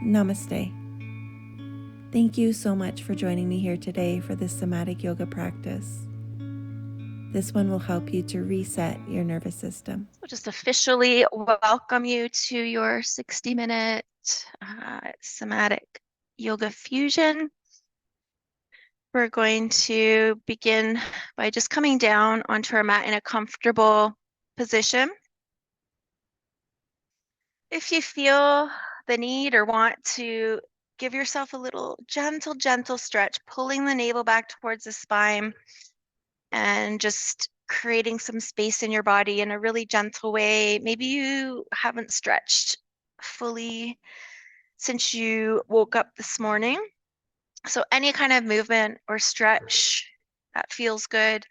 Namaste. Thank you so much for joining me here today for this somatic yoga practice. This one will help you to reset your nervous system. We'll just officially welcome you to your 60-minute somatic yoga fusion. We're going to begin by just coming down onto our mat in a comfortable position. If you feel the need or want to give yourself a little gentle stretch, pulling the navel back towards the spine and just creating some space in your body in a really gentle way. Maybe you haven't stretched fully since you woke up this morning. So any kind of movement or stretch that feels good,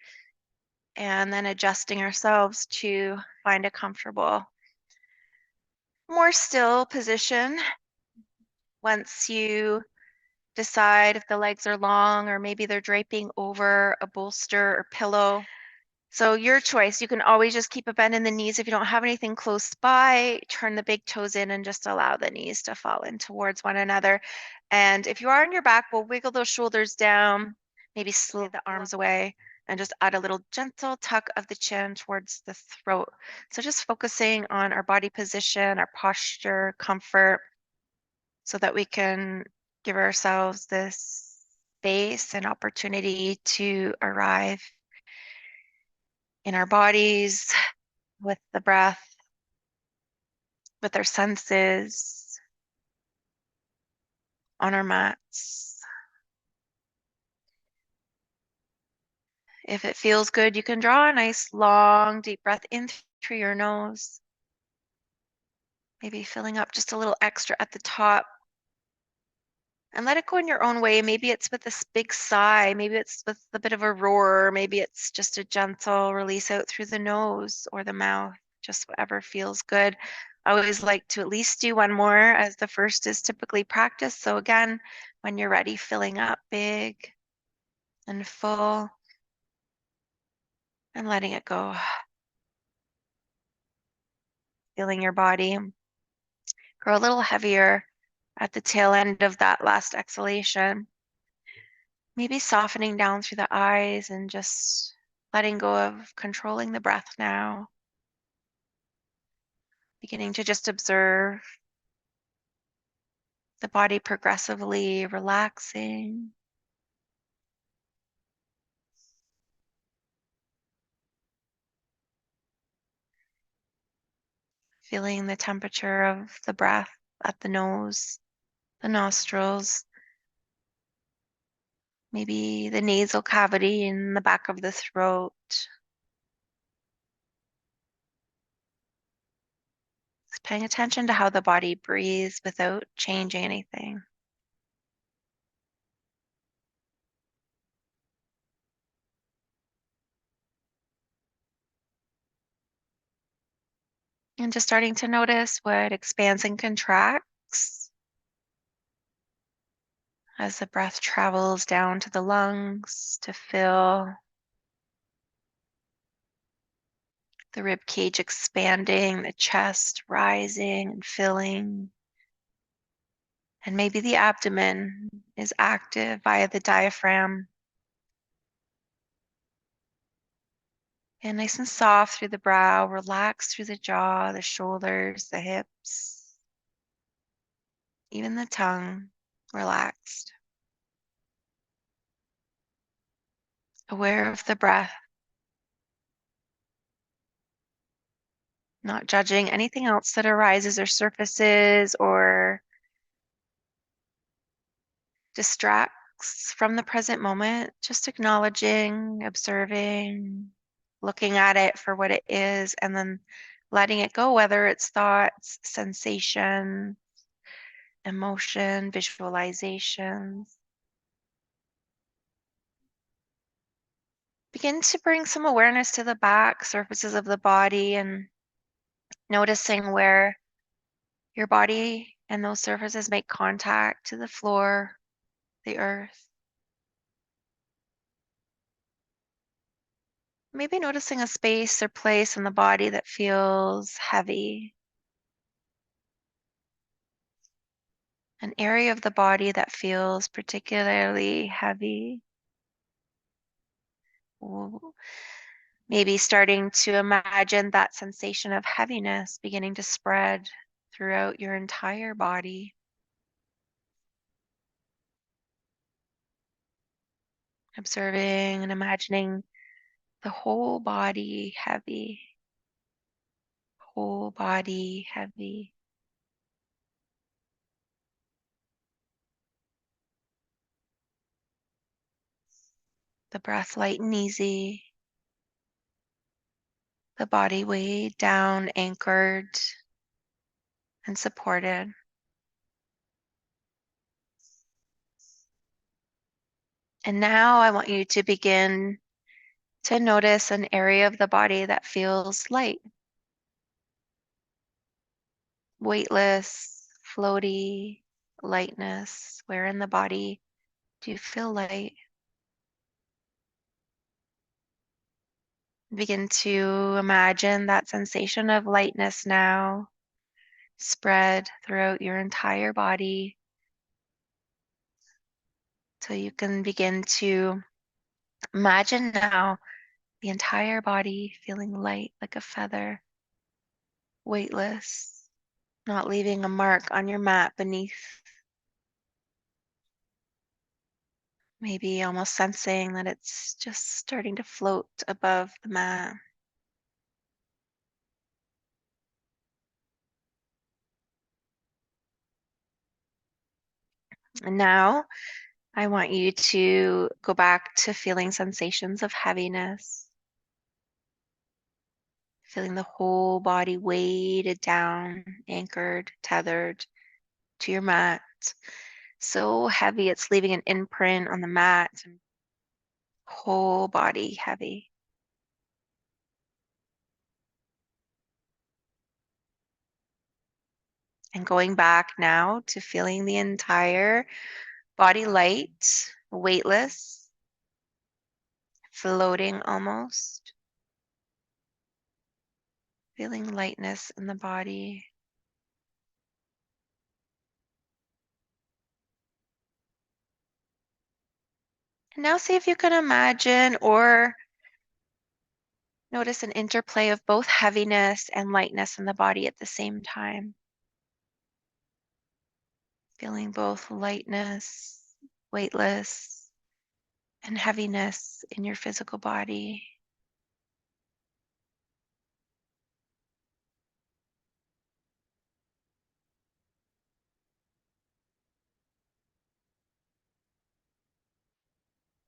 and then adjusting ourselves to find a comfortable, more still position. Once you decide if the legs are long or maybe they're draping over a bolster or pillow. So your choice. You can always just keep a bend in the knees. If you don't have anything close by, turn the big toes in and just allow the knees to fall in towards one another. And if you are on your back, we'll wiggle those shoulders down, maybe slide the arms away, and just add a little gentle tuck of the chin towards the throat. So just focusing on our body position, our posture, comfort, so that we can give ourselves this space and opportunity to arrive in our bodies with the breath, with our senses, on our mats. If it feels good, you can draw a nice long deep breath in through your nose, maybe filling up just a little extra at the top. And let it go in your own way. Maybe it's with this big sigh, maybe it's with a bit of a roar, maybe it's just a gentle release out through the nose or the mouth, just whatever feels good. I always like to at least do one more, as the first is typically practice. So again, when you're ready, filling up big and full and letting it go. Feeling your body grow a little heavier at the tail end of that last exhalation. Maybe softening down through the eyes and just letting go of controlling the breath now. Beginning to just observe the body progressively relaxing. Feeling the temperature of the breath at the nose, the nostrils, maybe the nasal cavity in the back of the throat. Just paying attention to how the body breathes without changing anything. And just starting to notice what expands and contracts as the breath travels down to the lungs to fill the rib cage, expanding, the chest rising and filling. And maybe the abdomen is active via the diaphragm. And nice and soft through the brow, relaxed through the jaw, the shoulders, the hips, even the tongue, relaxed. Aware of the breath, not judging anything else that arises or surfaces or distracts from the present moment, just acknowledging, observing, looking at it for what it is, and then letting it go, whether it's thoughts, sensation, emotion, visualizations. Begin to bring some awareness to the back surfaces of the body and noticing where your body and those surfaces make contact to the floor, the earth. Maybe noticing a space or place in the body that feels heavy. an area of the body that feels particularly heavy. Maybe starting to imagine that sensation of heaviness beginning to spread throughout your entire body. Observing and imagining the whole body heavy, whole body heavy. The breath light and easy. The body weighed down, anchored, and supported. And now I want you to begin to notice an area of the body that feels light, weightless, floaty, lightness. Where in the body do you feel light? Begin to imagine that sensation of lightness now spread throughout your entire body so you can begin to imagine now the entire body feeling light like a feather, weightless, not leaving a mark on your mat beneath. Maybe almost sensing that it's just starting to float above the mat. And now I want you to go back to feeling sensations of heaviness, feeling the whole body weighted down, anchored, tethered to your mat. So heavy it's leaving an imprint on the mat, and whole body heavy. And going back now to feeling the entire body light, weightless, floating almost. Feeling lightness in the body. And now see if you can imagine or notice an interplay of both heaviness and lightness in the body at the same time. Feeling both lightness, weightless, and heaviness in your physical body.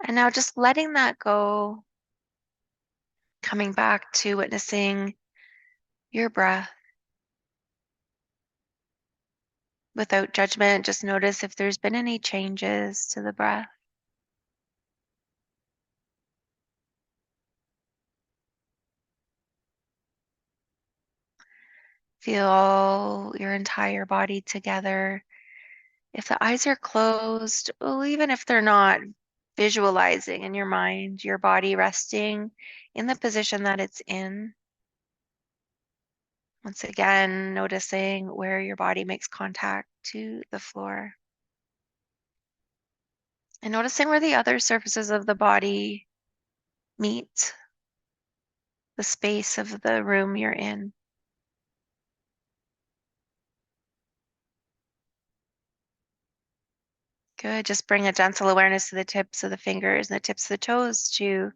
And now just letting that go, coming back to witnessing your breath without judgment. Just notice if there's been any changes to the breath. Feel your entire body together. If the eyes are closed, or even if they're not, visualizing in your mind your body resting in the position that it's in. Once again, noticing where your body makes contact to the floor. And noticing where the other surfaces of the body meet the space of the room you're in. Good. Just bring a gentle awareness to the tips of the fingers and the tips of the toes to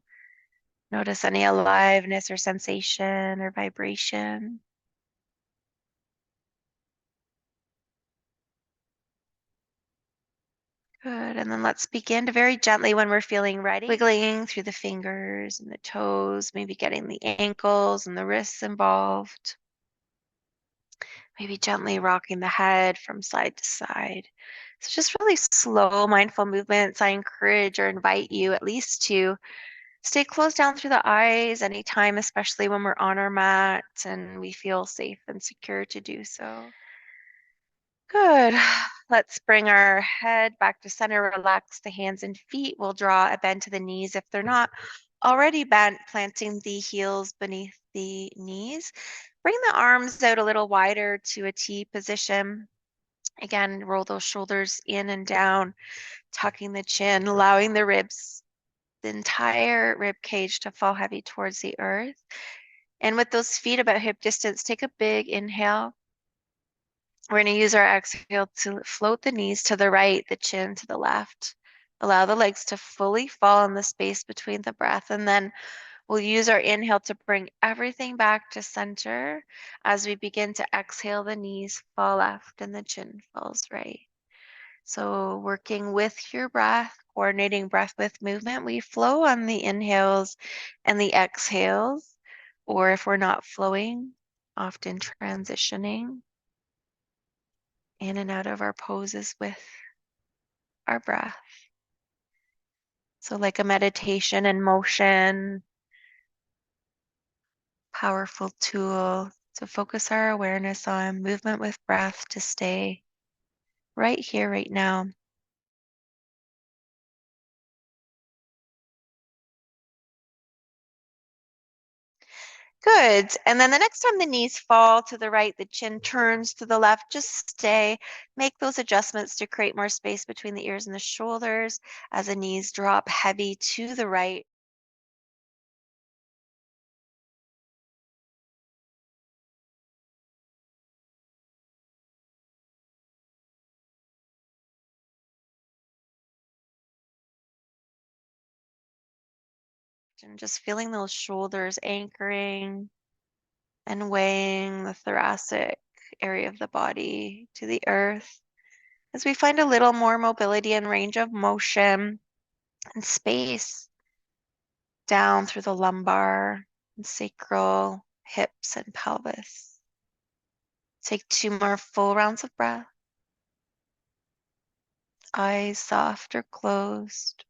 notice any aliveness or sensation or vibration. Good. And then let's begin to very gently, when we're feeling ready, wiggling through the fingers and the toes, maybe getting the ankles and the wrists involved. Maybe gently rocking the head from side to side. So just really slow, mindful movements. I encourage or invite you at least to stay closed down through the eyes anytime, especially when we're on our mat and we feel safe and secure to do so. Good. Let's bring our head back to center, relax the hands and feet. We'll draw a bend to the knees if they're not already bent, planting the heels beneath the knees. Bring the arms out a little wider to a T position. Again, roll those shoulders in and down, tucking the chin, allowing the ribs, the entire rib cage to fall heavy towards the earth. And with those feet about hip distance, take a big inhale. We're going to use our exhale to float the knees to the right, the chin to the left. Allow the legs to fully fall in the space between the breath. And then we'll use our inhale to bring everything back to center. As we begin to exhale, the knees fall left and the chin falls right. So working with your breath, coordinating breath with movement, we flow on the inhales and the exhales, or if we're not flowing, often transitioning in and out of our poses with our breath. So like a meditation in motion, powerful tool to focus our awareness on movement with breath to stay right here, right now. Good. And then the next time the knees fall to the right, the chin turns to the left, just stay. Make those adjustments to create more space between the ears and the shoulders as the knees drop heavy to the right. And just feeling those shoulders anchoring and weighing the thoracic area of the body to the earth as we find a little more mobility and range of motion and space down through the lumbar and sacral, hips, and pelvis. Take 2 more full rounds of breath. Eyes soft or closed.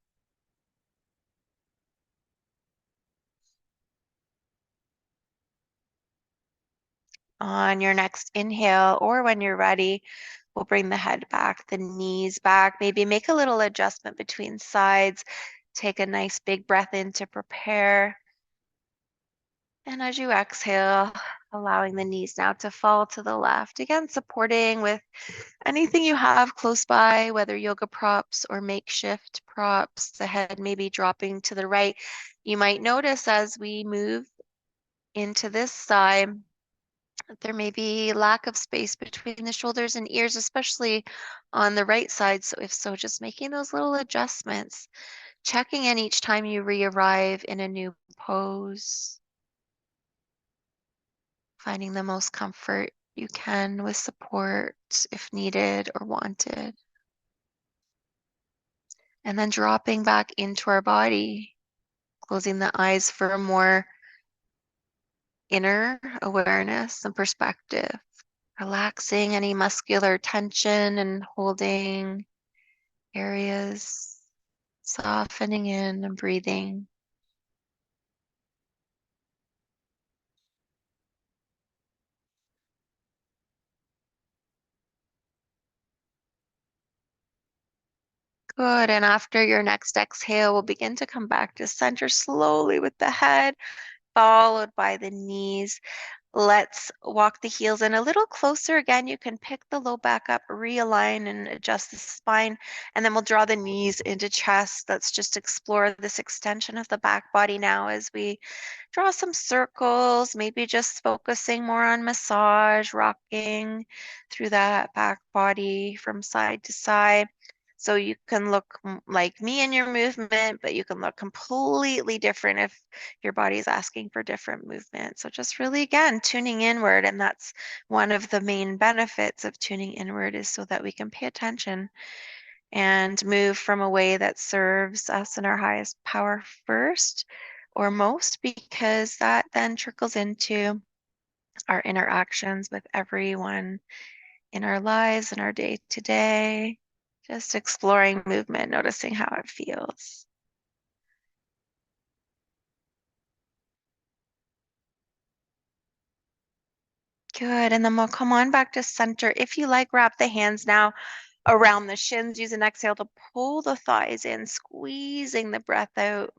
On your next inhale, or when you're ready, we'll bring the head back, the knees back, maybe make a little adjustment between sides. Take a nice big breath in to prepare. And as you exhale, allowing the knees now to fall to the left. Again, supporting with anything you have close by, whether yoga props or makeshift props. The head maybe dropping to the right. You might notice as we move into this side, there may be lack of space between the shoulders and ears, especially on the right side. So if so, just making those little adjustments, checking in each time you re-arrive in a new pose, finding the most comfort you can with support if needed or wanted. And then dropping back into our body, closing the eyes for a more inner awareness and perspective. Relaxing any muscular tension and holding areas, softening in and breathing. Good. And after your next exhale, we'll begin to come back to center slowly with the head, followed by the knees. Let's walk the heels in a little closer. Again, you can pick the low back up, realign and adjust the spine, and then we'll draw the knees into chest. Let's just explore this extension of the back body now as we draw some circles, maybe just focusing more on massage, rocking through that back body from side to side. So you can look like me in your movement, but you can look completely different if your body is asking for different movement. So just really, again, tuning inward. And that's one of the main benefits of tuning inward is so that we can pay attention and move from a way that serves us in our highest power first or most, because that then trickles into our interactions with everyone in our lives, in our day to day. Just exploring movement, noticing how it feels. Good. And then we'll come on back to center. If you like, wrap the hands now around the shins. Use an exhale to pull the thighs in, squeezing the breath out.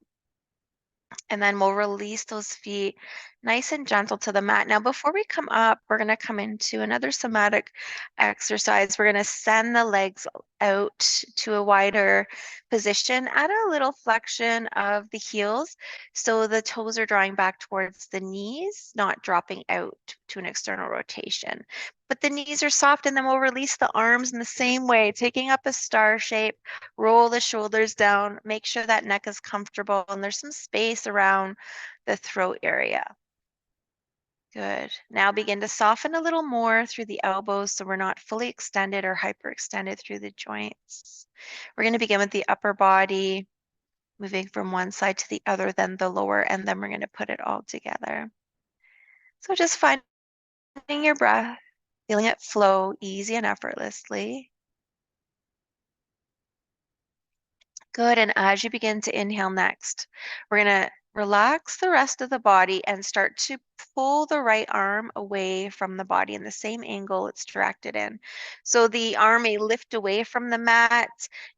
And then we'll release those feet nice and gentle to the mat. Now, before we come up, we're going to come into another somatic exercise. We're going to send the legs out to a wider position. Add a little flexion of the heels so the toes are drawing back towards the knees, not dropping out to an external rotation. But the knees are soft, and then we'll release the arms in the same way, taking up a star shape, roll the shoulders down, make sure that neck is comfortable and there's some space around the throat area. Good. Now begin to soften a little more through the elbows so we're not fully extended or hyperextended through the joints. We're going to begin with the upper body, moving from one side to the other, then the lower, and then we're going to put it all together. So just finding your breath, feeling it flow easy and effortlessly. Good. And as you begin to inhale next, we're going to relax the rest of the body and start to pull the right arm away from the body in the same angle it's directed in. So the arm may lift away from the mat.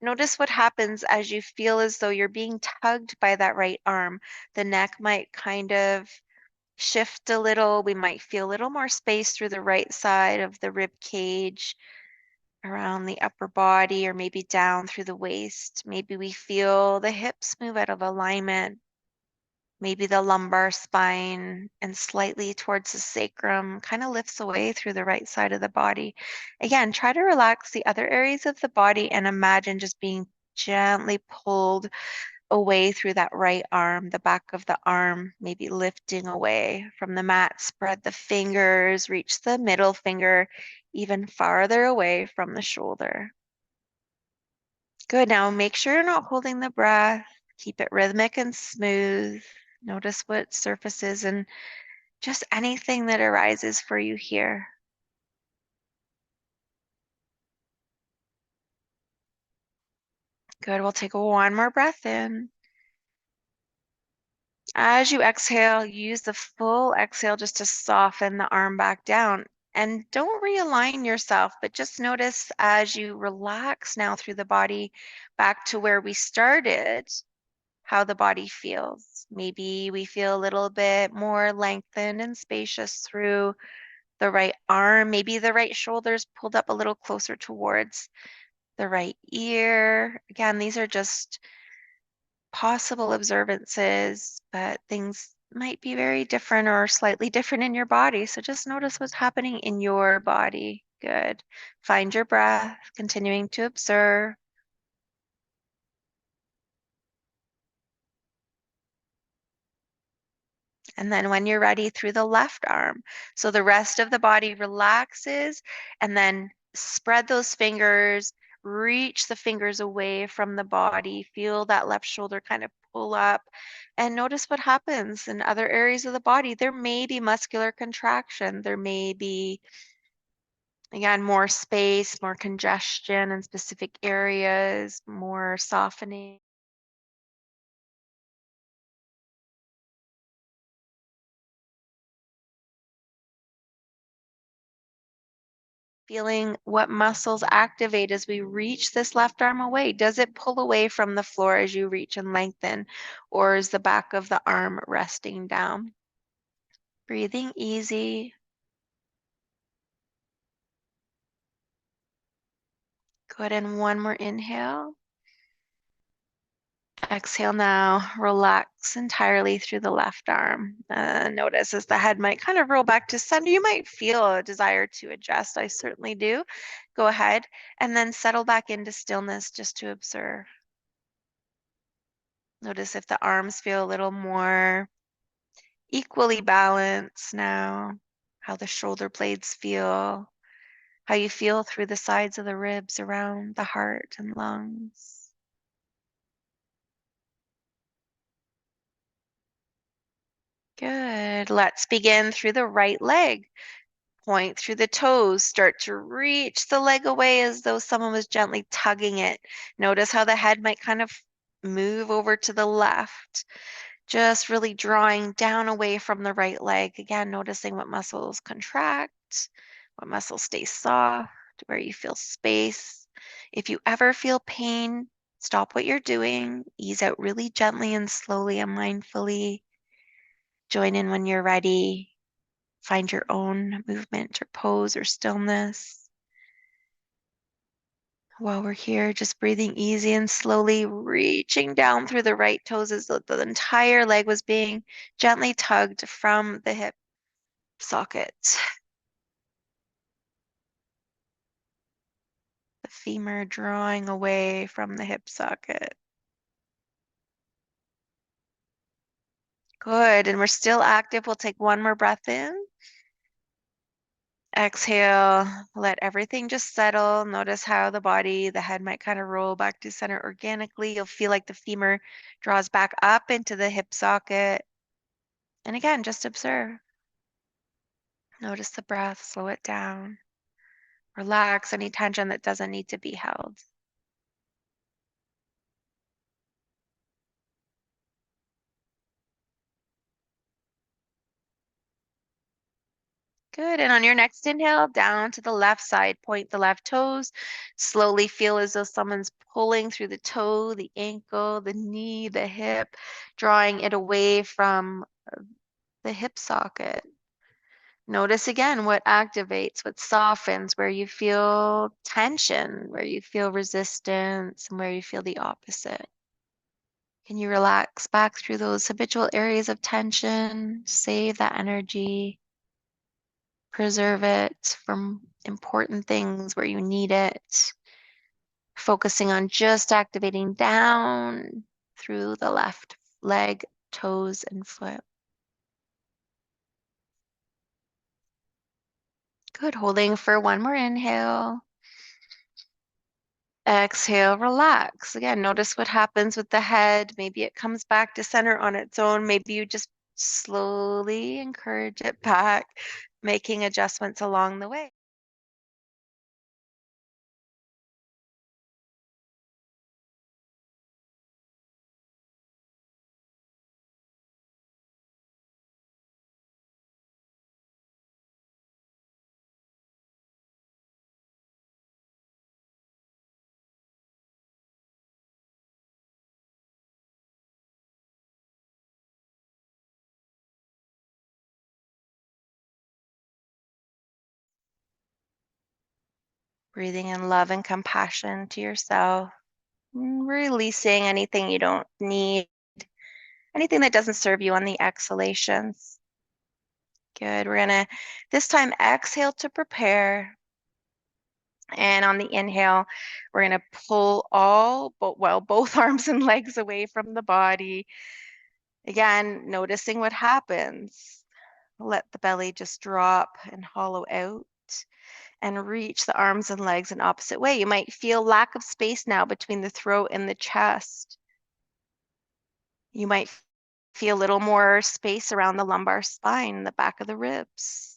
Notice what happens as you feel as though you're being tugged by that right arm. The neck might kind of shift a little. We might feel a little more space through the right side of the rib cage, around the upper body, or maybe down through the waist. Maybe we feel the hips move out of alignment, maybe the lumbar spine and slightly towards the sacrum kind of lifts away through the right side of the body. Again, try to relax the other areas of the body and imagine just being gently pulled away through that right arm, the back of the arm, maybe lifting away from the mat. Spread the fingers, reach the middle finger even farther away from the shoulder. Good. Now make sure you're not holding the breath. Keep it rhythmic and smooth. Notice what surfaces and just anything that arises for you here. Good. We'll take one more breath in. As you exhale, use the full exhale just to soften the arm back down. And don't realign yourself, but just notice as you relax now through the body back to where we started, how the body feels. Maybe we feel a little bit more lengthened and spacious through the right arm. Maybe the right shoulder's pulled up a little closer towards the right ear. Again, these are just possible observances, but things might be very different or slightly different in your body. So just notice what's happening in your body. Good. Find your breath, continuing to observe. And then when you're ready, through the left arm. So the rest of the body relaxes, and then spread those fingers, reach the fingers away from the body. Feel that left shoulder kind of pull up, and notice what happens in other areas of the body. There may be muscular contraction. There may be, again, more space, more congestion in specific areas, more softening. Feeling what muscles activate as we reach this left arm away. Does it pull away from the floor as you reach and lengthen, or is the back of the arm resting down? Breathing easy. Good, and one more inhale. Exhale now, relax entirely through the left arm. Notice as the head might kind of roll back to center, you might feel a desire to adjust. I certainly do. Go ahead and then settle back into stillness just to observe. Notice if the arms feel a little more equally balanced now, how the shoulder blades feel, how you feel through the sides of the ribs around the heart and lungs. Good. Let's begin through the right leg. Point through the toes. Start to reach the leg away as though someone was gently tugging it. Notice how the head might kind of move over to the left. Just really drawing down away from the right leg. Again, noticing what muscles contract, what muscles stay soft, where you feel space. If you ever feel pain, stop what you're doing. Ease out really gently and slowly and mindfully. Join in when you're ready. Find your own movement or pose or stillness. While we're here, just breathing easy and slowly reaching down through the right toes as though the entire leg was being gently tugged from the hip socket. The femur drawing away from the hip socket. Good, and we're still active. We'll take one more breath in. Exhale, let everything just settle. Notice how the body, the head might kind of roll back to center organically. You'll feel like the femur draws back up into the hip socket. And again, just observe. Notice the breath, slow it down. Relax any tension that doesn't need to be held. Good. And on your next inhale, down to the left side, point the left toes. Slowly feel as though someone's pulling through the toe, the ankle, the knee, the hip, drawing it away from the hip socket. Notice again what activates, what softens, where you feel tension, where you feel resistance, and where you feel the opposite. Can you relax back through those habitual areas of tension? Save that energy. Preserve it from important things where you need it. Focusing on just activating down through the left leg, toes, and foot. Good. Holding for one more inhale. Exhale, relax. Again, notice what happens with the head. Maybe it comes back to center on its own. Maybe you just slowly encourage it back, making adjustments along the way. Breathing in love and compassion to yourself. Releasing anything you don't need, anything that doesn't serve you on the exhalations. Good. We're going to this time exhale to prepare. And on the inhale, we're going to pull both arms and legs away from the body. Again, noticing what happens. Let the belly just drop and hollow out and reach the arms and legs in opposite way. You might feel lack of space now between the throat and the chest. You might feel a little more space around the lumbar spine, the back of the ribs,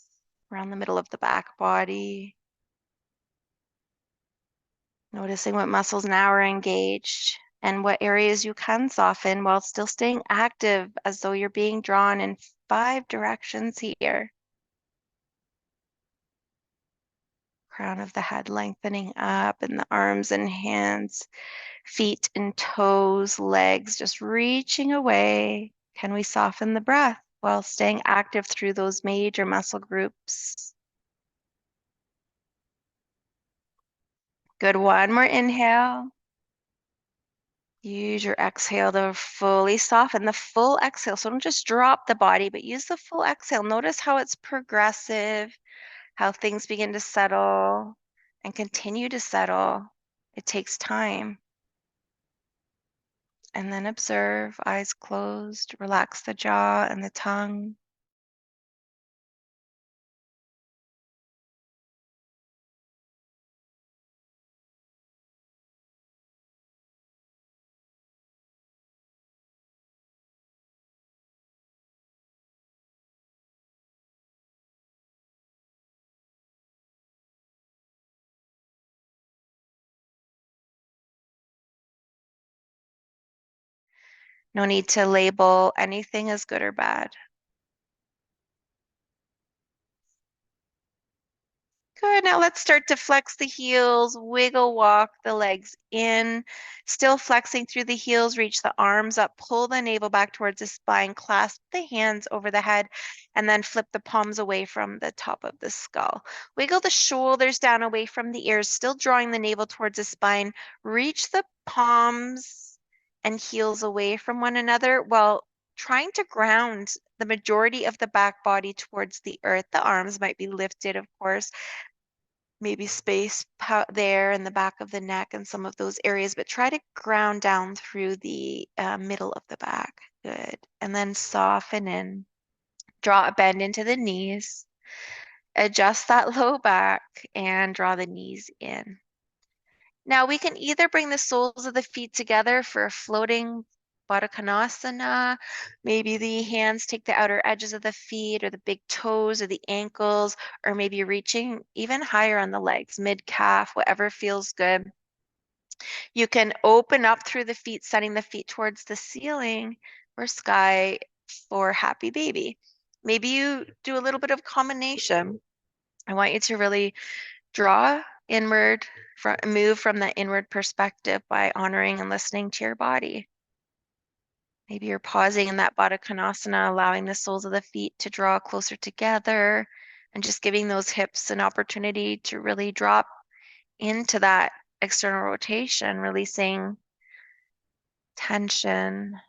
around the middle of the back body. Noticing what muscles now are engaged and what areas you can soften while still staying active as though you're being drawn in 5 directions here. Crown of the head lengthening up and the arms and hands, feet and toes, legs just reaching away. Can we soften the breath while staying active through those major muscle groups? Good. One more inhale. Use your exhale to fully soften the full exhale. So don't just drop the body, but use the full exhale. Notice how it's progressive, how things begin to settle and continue to settle. It takes time. And then observe, eyes closed, relax the jaw and the tongue. No need to label anything as good or bad. Good. Now let's start to flex the heels, wiggle walk the legs in, still flexing through the heels, reach the arms up, pull the navel back towards the spine, clasp the hands over the head, and then flip the palms away from the top of the skull. Wiggle the shoulders down away from the ears, still drawing the navel towards the spine. Reach the palms and heels away from one another while trying to ground the majority of the back body towards the earth. The arms might be lifted, of course, maybe space there in the back of the neck and some of those areas, but try to ground down through the middle of the back. Good. And then soften in. Draw a bend into the knees. Adjust that low back and draw the knees in. Now we can either bring the soles of the feet together for a floating Baddha Konasana. Maybe the hands take the outer edges of the feet or the big toes or the ankles, or maybe reaching even higher on the legs, mid-calf, whatever feels good. You can open up through the feet, sending the feet towards the ceiling or sky for happy baby. Maybe you do a little bit of combination. I want you to really draw inward, move from the inward perspective by honoring and listening to your body. Maybe you're pausing in that Baddha Konasana, allowing the soles of the feet to draw closer together and just giving those hips an opportunity to really drop into that external rotation, releasing tension.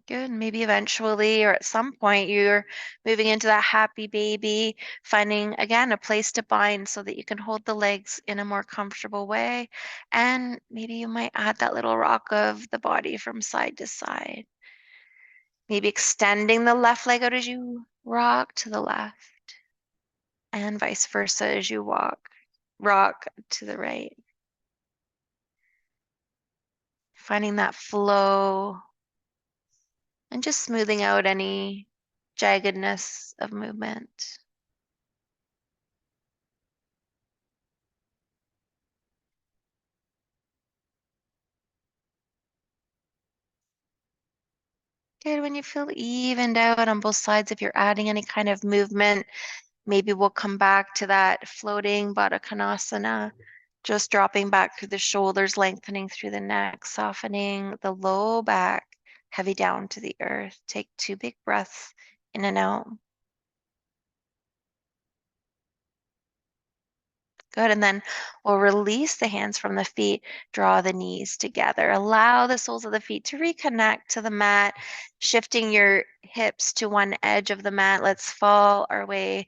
Good. Maybe eventually or at some point you're moving into that happy baby, finding again a place to bind so that you can hold the legs in a more comfortable way. And maybe you might add that little rock of the body from side to side. Maybe extending the left leg out as you rock to the left and vice versa as you rock to the right. Finding that flow and just smoothing out any jaggedness of movement. Good. When you feel evened out on both sides, if you're adding any kind of movement, maybe we'll come back to that floating Baddha Konasana, just dropping back through the shoulders, lengthening through the neck, softening the low back, heavy down to the earth. Take 2 big breaths in and out. Good. And then we'll release the hands from the feet, draw the knees together. Allow the soles of the feet to reconnect to the mat, shifting your hips to one edge of the mat. Let's fall our way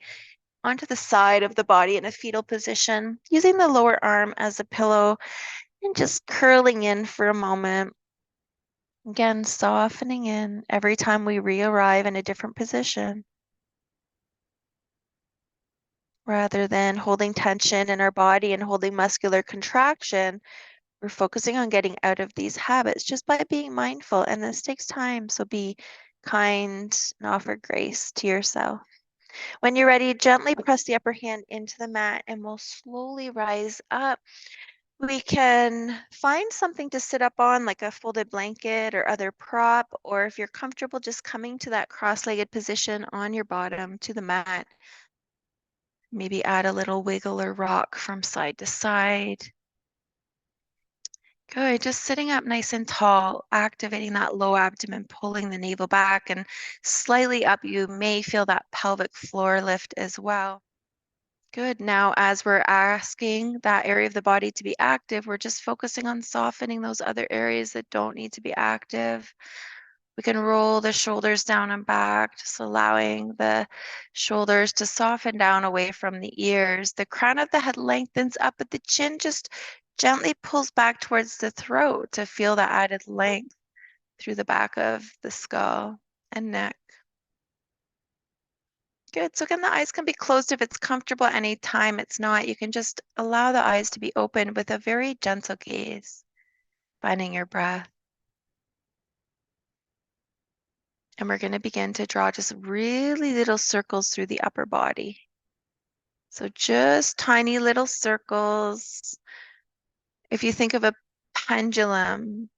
onto the side of the body in a fetal position, using the lower arm as a pillow and just curling in for a moment. Again, softening in every time we re-arrive in a different position. Rather than holding tension in our body and holding muscular contraction, we're focusing on getting out of these habits just by being mindful. And this takes time, so be kind and offer grace to yourself. When you're ready, gently press the upper hand into the mat and we'll slowly rise up. We can find something to sit up on, like a folded blanket or other prop, or if you're comfortable, just coming to that cross-legged position on your bottom to the mat. Maybe add a little wiggle or rock from side to side. Good. Just sitting up nice and tall, activating that low abdomen, pulling the navel back and slightly up. You may feel that pelvic floor lift as well. Good. Now, as we're asking that area of the body to be active, we're just focusing on softening those other areas that don't need to be active. We can roll the shoulders down and back, just allowing the shoulders to soften down away from the ears. The crown of the head lengthens up, but the chin just gently pulls back towards the throat to feel the added length through the back of the skull and neck. Good. So again, the eyes can be closed if it's comfortable at any time. It's not, you can just allow the eyes to be open with a very gentle gaze, finding your breath. And we're going to begin to draw just really little circles through the upper body. So just tiny little circles. If you think of a pendulum,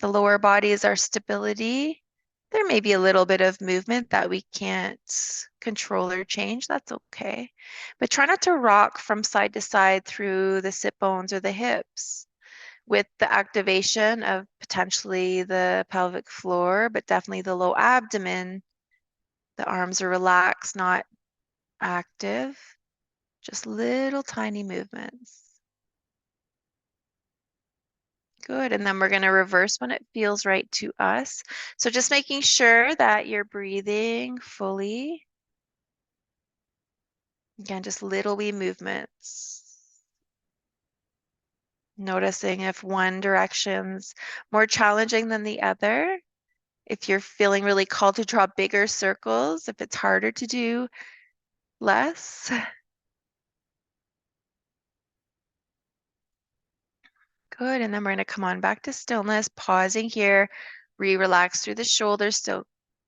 the lower body is our stability, There may be a little bit of movement that we can't control or change. That's okay. But try not to rock from side to side through the sit bones or the hips with the activation of potentially the pelvic floor, but definitely the low abdomen. The arms are relaxed, not active, just little tiny movements. Good. And then we're going to reverse when it feels right to us. So just making sure that you're breathing fully. Again, just little wee movements. Noticing if one direction's more challenging than the other. If you're feeling really called to draw bigger circles, if it's harder to do less. Good. And then we're going to come on back to stillness, pausing here. Relax through the shoulders, still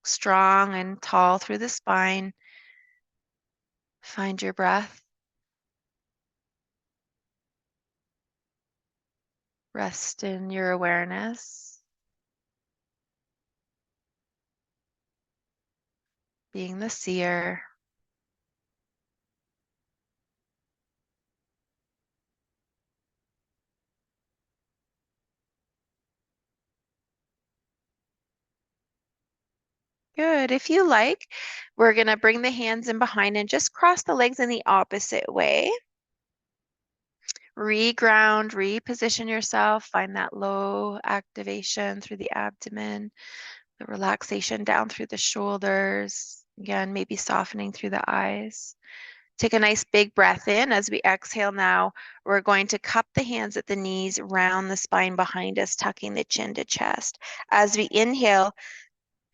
strong and tall through the spine. Find your breath. Rest in your awareness, being the seer. Good. If you like, we're going to bring the hands in behind and just cross the legs in the opposite way. Reground, reposition yourself. Find that low activation through the abdomen, the relaxation down through the shoulders. Again, maybe softening through the eyes. Take a nice big breath in. As we exhale now, we're going to cup the hands at the knees, round the spine behind us, tucking the chin to chest. As we inhale,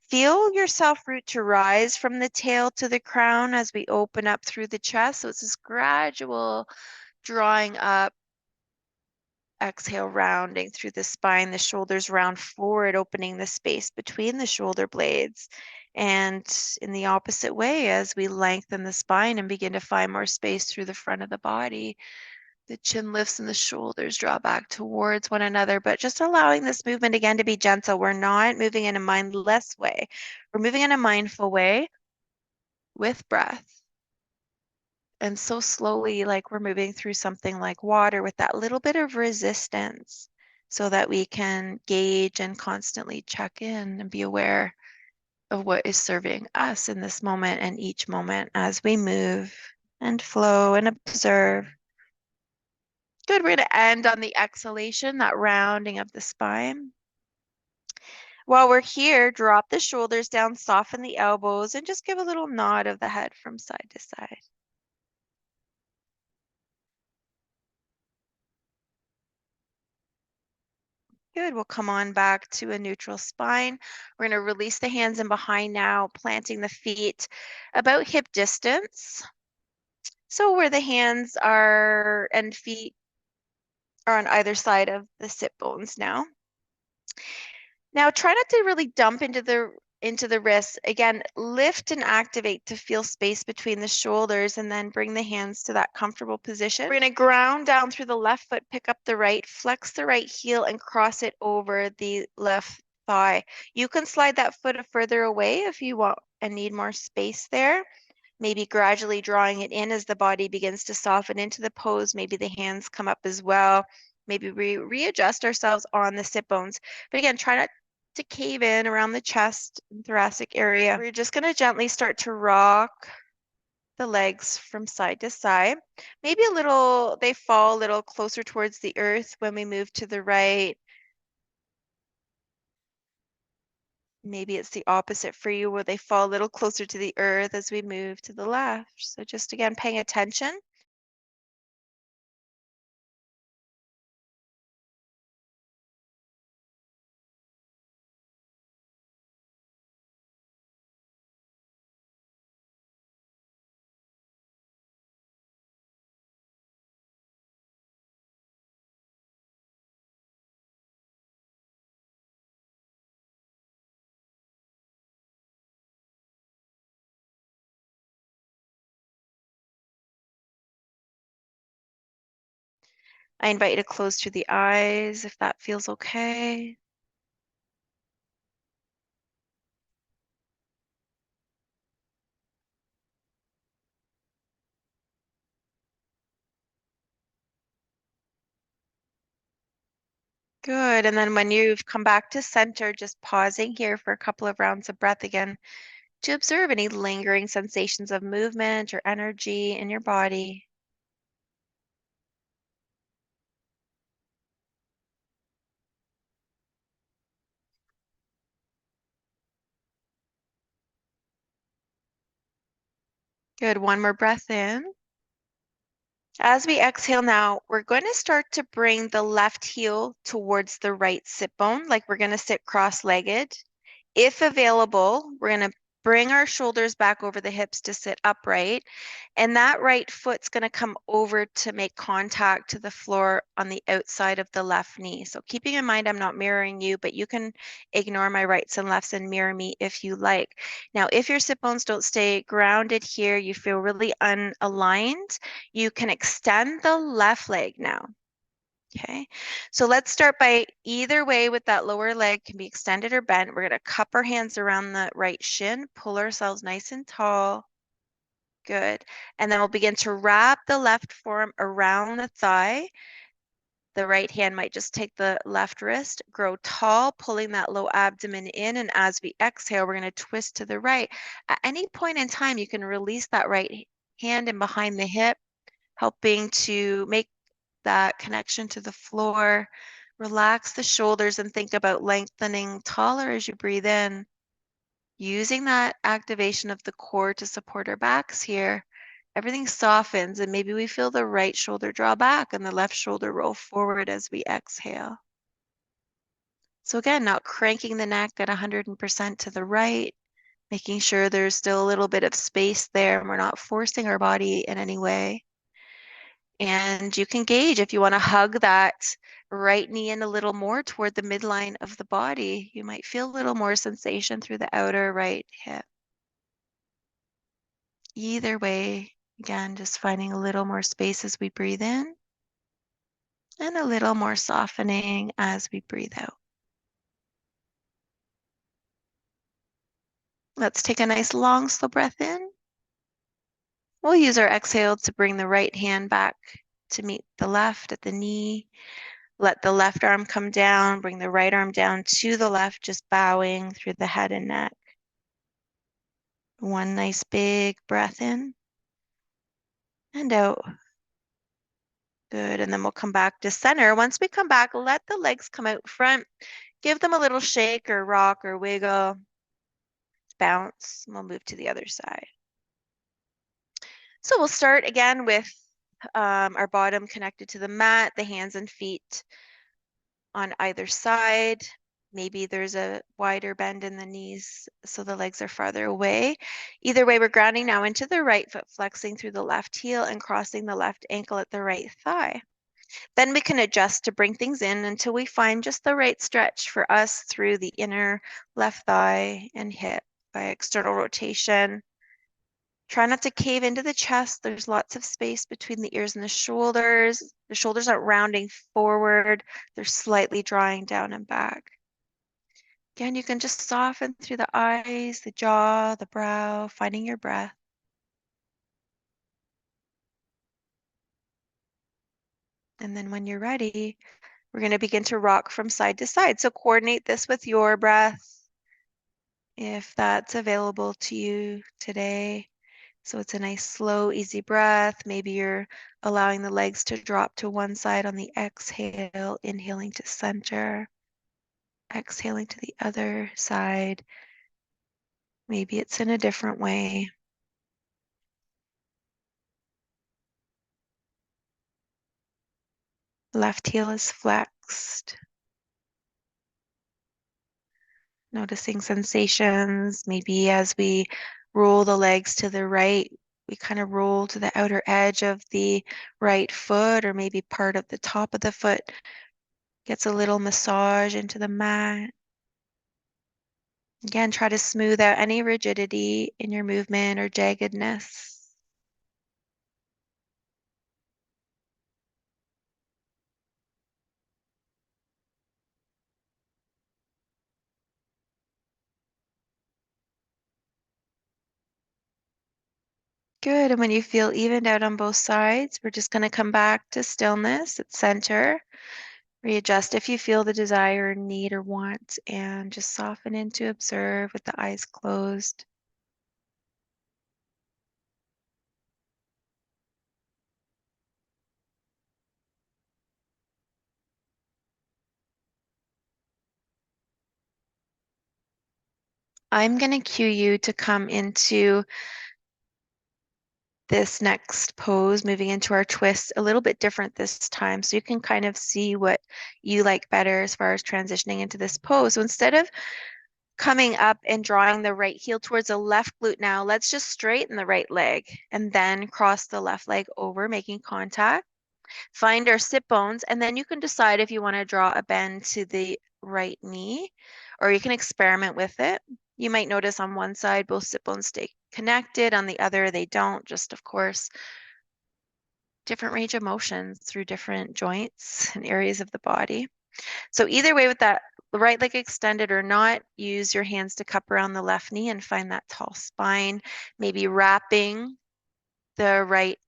feel yourself root to rise from the tail to the crown as we open up through the chest. So it's this gradual drawing up. Exhale, rounding through the spine, the shoulders round forward, opening the space between the shoulder blades. And in the opposite way, as we lengthen the spine and begin to find more space through the front of the body, the chin lifts and the shoulders draw back towards one another, but just allowing this movement again to be gentle. We're not moving in a mindless way. We're moving in a mindful way with breath. And so slowly, like we're moving through something like water with that little bit of resistance so that we can gauge and constantly check in and be aware of what is serving us in this moment and each moment as we move and flow and observe. Good. We're going to end on the exhalation, that rounding of the spine. While we're here, drop the shoulders down, soften the elbows, and just give a little nod of the head from side to side. Good. We'll come on back to a neutral spine. We're going to release the hands in behind now, planting the feet about hip distance. So where the hands are and feet are on either side of the sit bones now. Now try not to really dump into the wrists. Again, lift and activate to feel space between the shoulders and then bring the hands to that comfortable position. We're going to ground down through the left foot, pick up the right, flex the right heel and cross it over the left thigh. You can slide that foot further away if you want and need more space there. Maybe gradually drawing it in as the body begins to soften into the pose. Maybe the hands come up as well. Maybe we readjust ourselves on the sit bones. But again, try not to cave in around the chest and thoracic area. We're just going to gently start to rock the legs from side to side. Maybe they fall a little closer towards the earth when we move to the right. Maybe it's the opposite for you where they fall a little closer to the earth as we move to the left. So just again, paying attention. I invite you to close through the eyes if that feels okay. Good. And then when you've come back to center, just pausing here for a couple of rounds of breath again to observe any lingering sensations of movement or energy in your body. Good. One more breath in. As we exhale now, we're going to start to bring the left heel towards the right sit bone, like we're going to sit cross-legged. If available, we're going to bring our shoulders back over the hips to sit upright. And that right foot's going to come over to make contact to the floor on the outside of the left knee. So keeping in mind, I'm not mirroring you, but you can ignore my rights and lefts and mirror me if you like. Now, if your sit bones don't stay grounded here, you feel really unaligned, you can extend the left leg now. Okay, so let's start by either way with that lower leg can be extended or bent. We're going to cup our hands around the right shin, pull ourselves nice and tall. Good. And then we'll begin to wrap the left forearm around the thigh. The right hand might just take the left wrist, grow tall, pulling that low abdomen in. And as we exhale, we're going to twist to the right. At any point in time, you can release that right hand in behind the hip, helping to make that connection to the floor. Relax the shoulders and think about lengthening taller as you breathe in. Using that activation of the core to support our backs here, everything softens and maybe we feel the right shoulder draw back and the left shoulder roll forward as we exhale. So again, not cranking the neck at 100% to the right, making sure there's still a little bit of space there and we're not forcing our body in any way. And you can gauge if you want to hug that right knee in a little more toward the midline of the body. You might feel a little more sensation through the outer right hip. Either way, again, just finding a little more space as we breathe in and a little more softening as we breathe out. Let's take a nice long, slow breath in. We'll use our exhale to bring the right hand back to meet the left at the knee. Let the left arm come down, bring the right arm down to the left, just bowing through the head and neck. One nice big breath in and out. Good, and then we'll come back to center. Once we come back, let the legs come out front. Give them a little shake or rock or wiggle. Bounce, and we'll move to the other side. So we'll start again with our bottom connected to the mat, the hands and feet on either side. Maybe there's a wider bend in the knees so the legs are farther away. Either way, we're grounding now into the right foot, flexing through the left heel and crossing the left ankle at the right thigh. Then we can adjust to bring things in until we find just the right stretch for us through the inner left thigh and hip by external rotation. Try not to cave into the chest. There's lots of space between the ears and the shoulders. The shoulders aren't rounding forward. They're slightly drawing down and back. Again, you can just soften through the eyes, the jaw, the brow, finding your breath. And then when you're ready, we're going to begin to rock from side to side. So coordinate this with your breath if that's available to you today. So it's a nice, slow, easy breath. Maybe you're allowing the legs to drop to one side on the exhale, inhaling to center, exhaling to the other side. Maybe it's in a different way. Left heel is flexed. Noticing sensations. Maybe as we roll the legs to the right, we kind of roll to the outer edge of the right foot, or maybe part of the top of the foot gets a little massage into the mat. Again, try to smooth out any rigidity in your movement or jaggedness. Good, and when you feel evened out on both sides, we're just going to come back to stillness at center. Readjust if you feel the desire, need, or want, and just soften into observe with the eyes closed. I'm going to cue you to come into this next pose, moving into our twist, a little bit different this time. So you can kind of see what you like better as far as transitioning into this pose. So instead of coming up and drawing the right heel towards the left glute now, let's just straighten the right leg and then cross the left leg over, making contact. Find our sit bones, and then you can decide if you want to draw a bend to the right knee, or you can experiment with it. You might notice on one side both sit bones stay connected, on the other they don't. Just, of course, different range of motions through different joints and areas of the body. So either way, with that right leg extended or not, use your hands to cup around the left knee and find that tall spine, maybe wrapping the right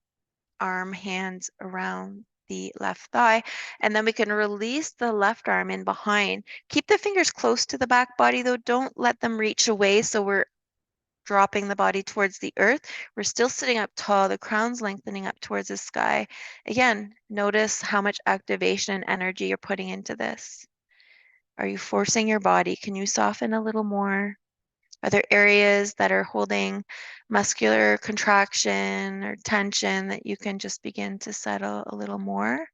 arm, hands around the left thigh, and then we can release the left arm in behind. Keep the fingers close to the back body though. Don't let them reach away so we're dropping the body towards the earth. We're still sitting up tall, the crown's lengthening up towards the sky. Again, notice how much activation and energy you're putting into this. Are you forcing your body? Can you soften a little more? Are there areas that are holding muscular contraction or tension that you can just begin to settle a little more?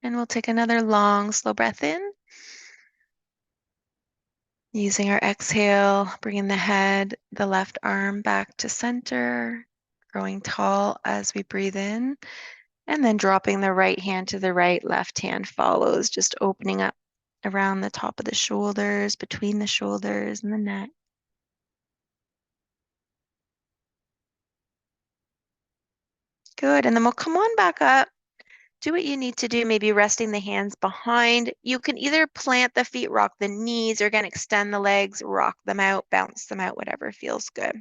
And we'll take another long, slow breath in. Using our exhale, bringing the head, the left arm back to center, growing tall as we breathe in, and then dropping the right hand to the right, left hand follows, just opening up around the top of the shoulders, between the shoulders and the neck. Good, and then we'll come on back up. Do what you need to do, maybe resting the hands behind. You can either plant the feet, rock the knees, or again, extend the legs, rock them out, bounce them out, whatever feels good.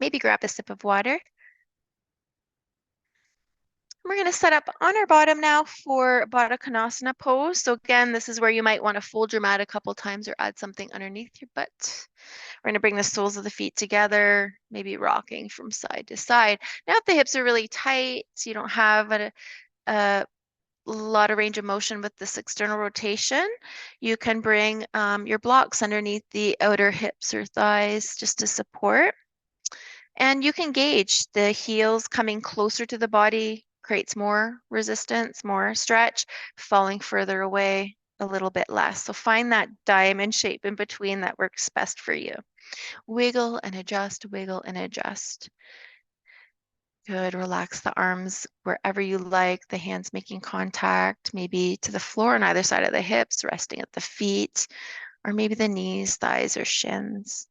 Maybe grab a sip of water. We're going to set up on our bottom now for Baddha Konasana pose. So again, this is where you might want to fold your mat a couple times or add something underneath your butt. We're going to bring the soles of the feet together, maybe rocking from side to side. Now, if the hips are really tight, so you don't have a lot of range of motion with this external rotation, you can bring your blocks underneath the outer hips or thighs just to support. And you can gauge the heels coming closer to the body creates more resistance, more stretch, falling further away a little bit less. So find that diamond shape in between that works best for you. Wiggle and adjust, wiggle and adjust. Good. Relax the arms wherever you like, the hands making contact, maybe to the floor on either side of the hips, resting at the feet, or maybe the knees, thighs, or shins.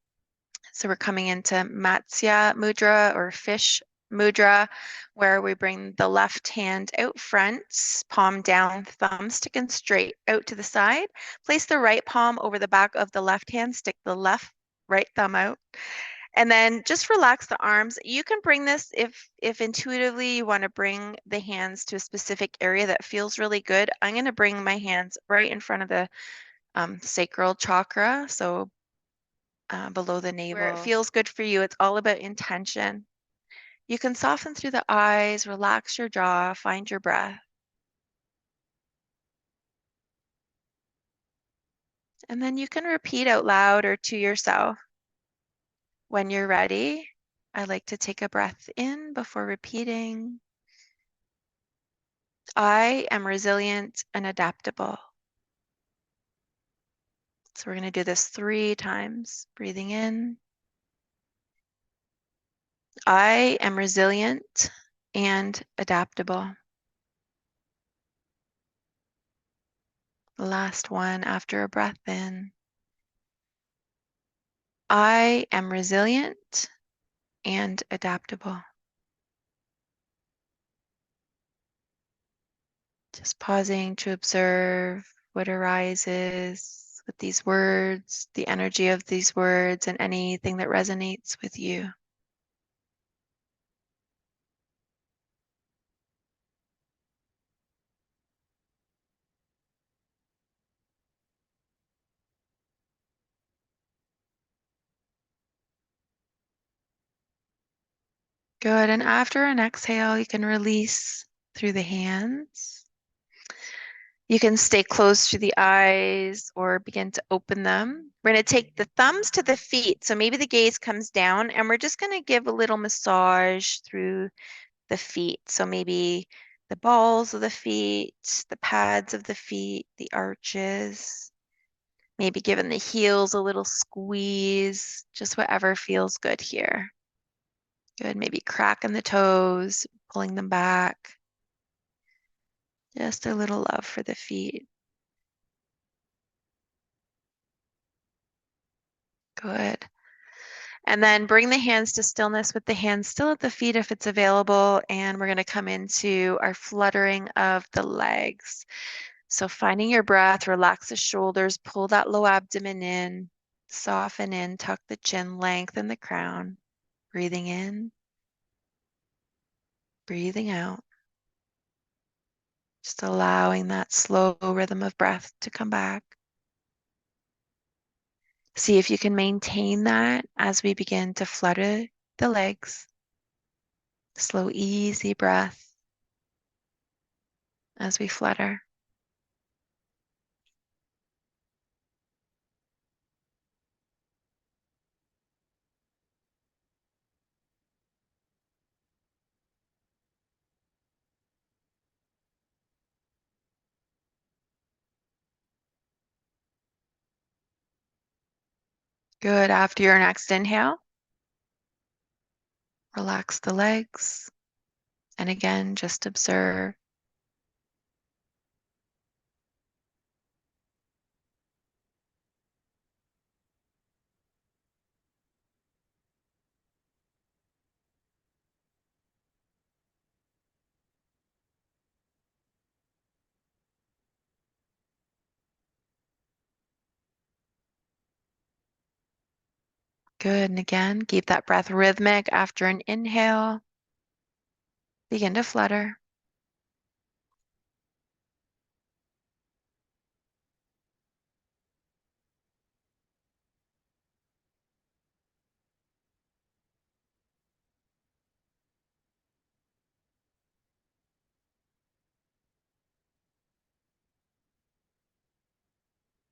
So we're coming into Matsya Mudra or fish mudra, where we bring the left hand out front, palm down, thumb sticking straight out to the side. Place the right palm over the back of the left hand, stick the right thumb out. And then just relax the arms. You can bring this if intuitively you want to bring the hands to a specific area that feels really good. I'm going to bring my hands right in front of the sacral chakra, so below the navel. Where it feels good for you. It's all about intention. You can soften through the eyes, relax your jaw, find your breath. And then you can repeat out loud or to yourself. When you're ready, I like to take a breath in before repeating. I am resilient and adaptable. So we're going to do this 3 times. Breathing in. I am resilient and adaptable. The last one after a breath in. I am resilient and adaptable. Just pausing to observe what arises with these words, the energy of these words, and anything that resonates with you. Good. And after an exhale, you can release through the hands. You can stay close to the eyes or begin to open them. We're going to take the thumbs to the feet. So maybe the gaze comes down, and we're just going to give a little massage through the feet. So maybe the balls of the feet, the pads of the feet, the arches, maybe giving the heels a little squeeze, just whatever feels good here. Good. Maybe cracking the toes, pulling them back. Just a little love for the feet. Good. And then bring the hands to stillness with the hands still at the feet if it's available. And we're going to come into our fluttering of the legs. So finding your breath, relax the shoulders, pull that low abdomen in, soften in, tuck the chin, lengthen the crown. Breathing in, breathing out. Just allowing that slow rhythm of breath to come back. See if you can maintain that as we begin to flutter the legs. Slow, easy breath as we flutter. Good. After your next inhale, relax the legs. And again, just observe. Good. And again, keep that breath rhythmic. After an inhale, begin to flutter.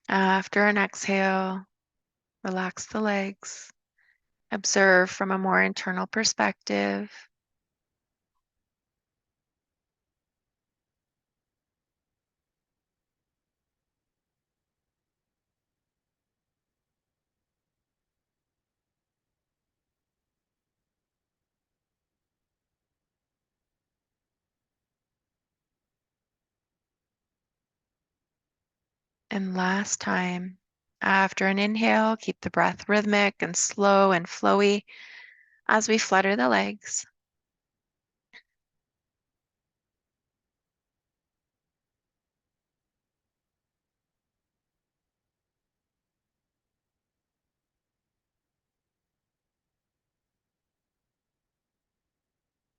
After an exhale, relax the legs. Observe from a more internal perspective. And last time, after an inhale, keep the breath rhythmic and slow and flowy as we flutter the legs.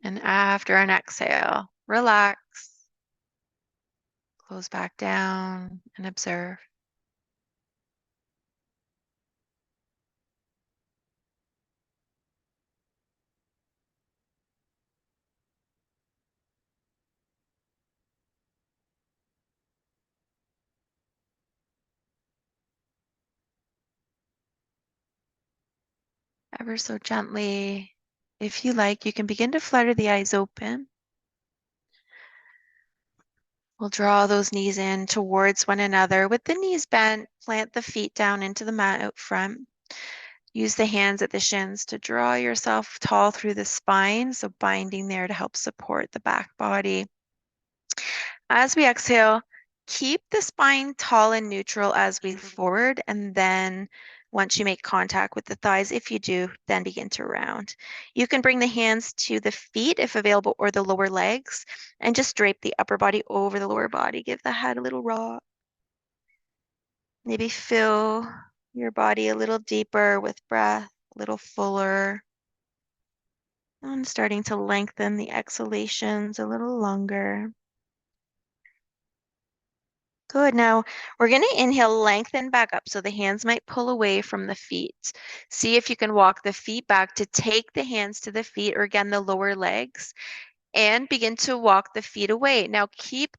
And after an exhale, relax, close back down and observe. Ever so gently, if you like, you can begin to flutter the eyes open. We'll draw those knees in towards one another. With the knees bent, plant the feet down into the mat out front. Use the hands at the shins to draw yourself tall through the spine, so binding there to help support the back body. As we exhale, Keep the spine tall and neutral as we forward, and then once you make contact with the thighs, if you do, then begin to round. You can bring the hands to the feet if available or the lower legs and just drape the upper body over the lower body. Give the head a little rock. Maybe fill your body a little deeper with breath, a little fuller. And starting to lengthen the exhalations a little longer. Good. Now we're going to inhale, lengthen back up. So the hands might pull away from the feet. See if you can walk the feet back to take the hands to the feet, or again, the lower legs, and begin to walk the feet away. Now keep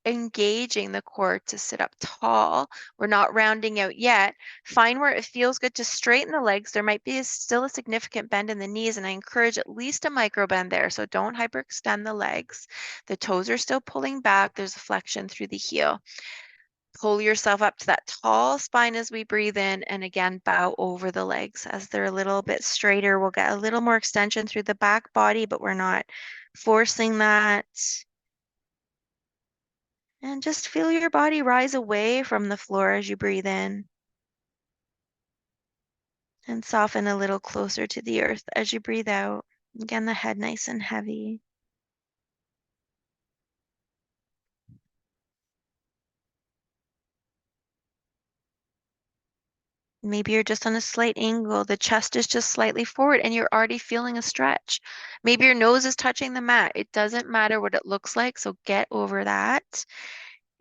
engaging the core to sit up tall. We're not rounding out yet. Find where it feels good to straighten the legs. There might be still a significant bend in the knees, and I encourage at least a micro bend there. So don't hyperextend the legs. The toes are still pulling back. There's a flexion through the heel. Pull yourself up to that tall spine as we breathe in, and again, bow over the legs as they're a little bit straighter. We'll get a little more extension through the back body, but we're not forcing that. And just feel your body rise away from the floor as you breathe in. And soften a little closer to the earth as you breathe out. Again, the head nice and heavy. Maybe you're just on a slight angle. The chest is just slightly forward and you're already feeling a stretch. Maybe your nose is touching the mat. It doesn't matter what it looks like, so get over that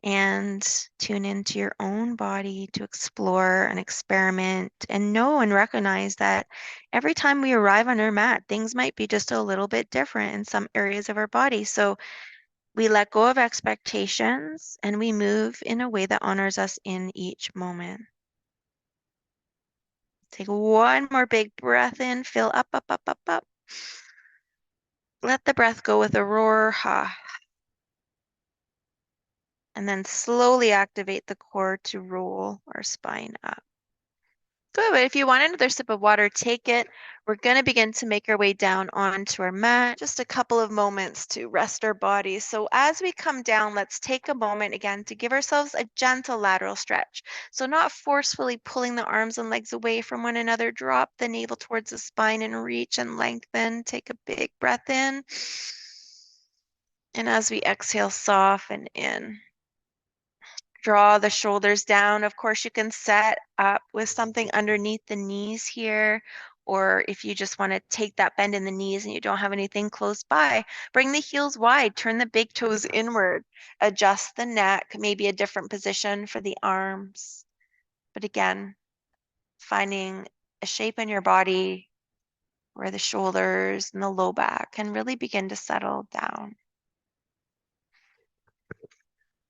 and tune into your own body to explore and experiment and know and recognize that every time we arrive on our mat, things might be just a little bit different in some areas of our body. So we let go of expectations and we move in a way that honors us in each moment. Take one more big breath in, fill up, up, up, up, up. Let the breath go with a roar, ha. And then slowly activate the core to roll our spine up. Good, but if you want another sip of water, take it. We're going to begin to make our way down onto our mat. Just a couple of moments to rest our bodies. So as we come down, let's take a moment again to give ourselves a gentle lateral stretch. So not forcefully pulling the arms and legs away from one another. Drop the navel towards the spine and reach and lengthen. Take a big breath in. And as we exhale, soften in. Draw the shoulders down. Of course, you can set up with something underneath the knees here, or if you just want to take that bend in the knees and you don't have anything close by, bring the heels wide, turn the big toes inward, adjust the neck, maybe a different position for the arms. But again, finding a shape in your body where the shoulders and the low back can really begin to settle down.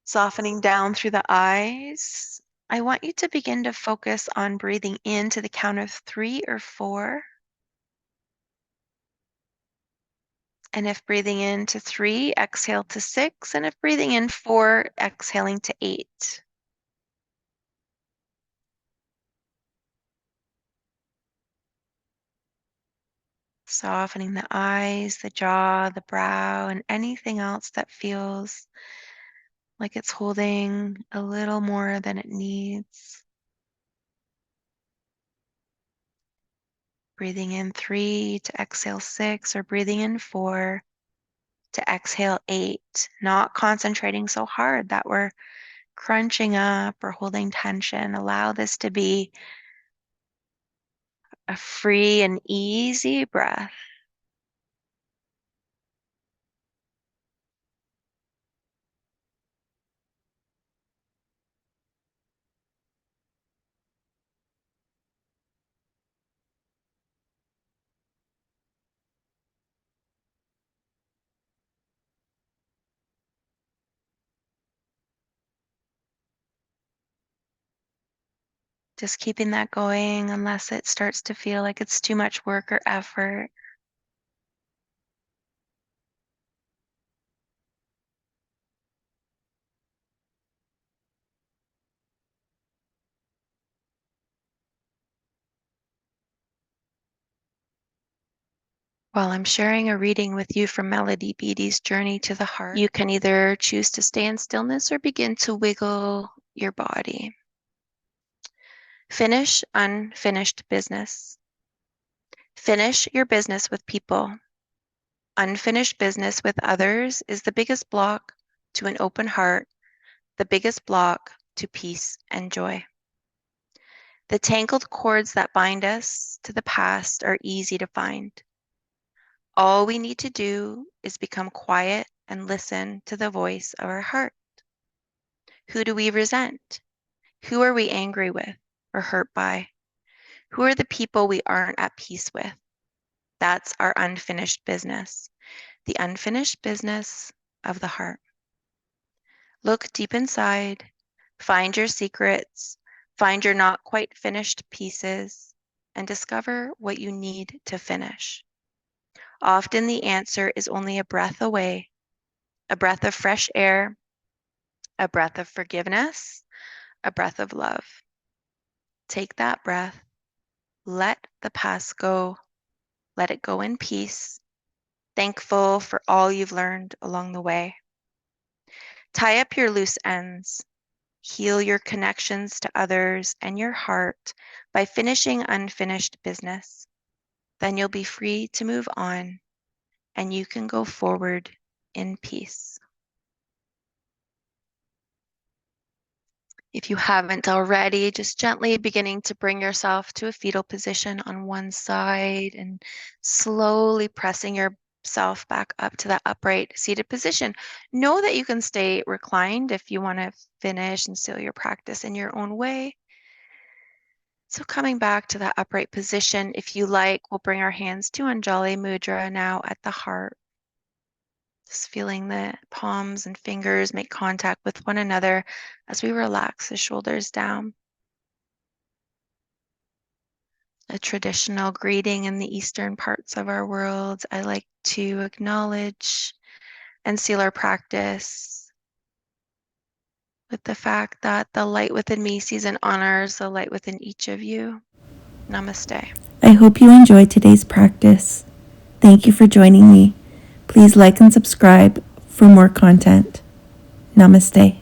Softening down through the eyes. I want you to begin to focus on breathing in to the count of 3 or 4. And if breathing in to 3, exhale to 6. And if breathing in 4, exhaling to 8. Softening the eyes, the jaw, the brow, and anything else that feels like it's holding a little more than it needs. Breathing in 3 to exhale 6, or breathing in 4 to exhale 8, not concentrating so hard that we're crunching up or holding tension. Allow this to be a free and easy breath. Just keeping that going unless it starts to feel like it's too much work or effort. While I'm sharing a reading with you from Melody Beattie's Journey to the Heart, you can either choose to stay in stillness or begin to wiggle your body. Finish unfinished business. Finish your business with people. Unfinished business with others is the biggest block to an open heart, the biggest block to peace and joy. The tangled cords that bind us to the past are easy to find. All we need to do is become quiet and listen to the voice of our heart. Who do we resent? Who are we angry with or hurt by? Who are the people we aren't at peace with? That's our unfinished business, the unfinished business of the heart. Look deep inside, find your secrets, find your not quite finished pieces, and discover what you need to finish. Often the answer is only a breath away, a breath of fresh air, a breath of forgiveness, a breath of love. Take that breath, let the past go, let it go in peace, thankful for all you've learned along the way. Tie up your loose ends, heal your connections to others and your heart by finishing unfinished business. Then you'll be free to move on and you can go forward in peace. If you haven't already, just gently beginning to bring yourself to a fetal position on one side and slowly pressing yourself back up to that upright seated position. Know that you can stay reclined if you want to finish and seal your practice in your own way. So coming back to that upright position, if you like, we'll bring our hands to Anjali Mudra now at the heart. Just feeling the palms and fingers make contact with one another as we relax the shoulders down. A traditional greeting in the eastern parts of our world, I like to acknowledge and seal our practice with the fact that the light within me sees and honors the light within each of you. Namaste. I hope you enjoyed today's practice. Thank you for joining me. Please like and subscribe for more content. Namaste.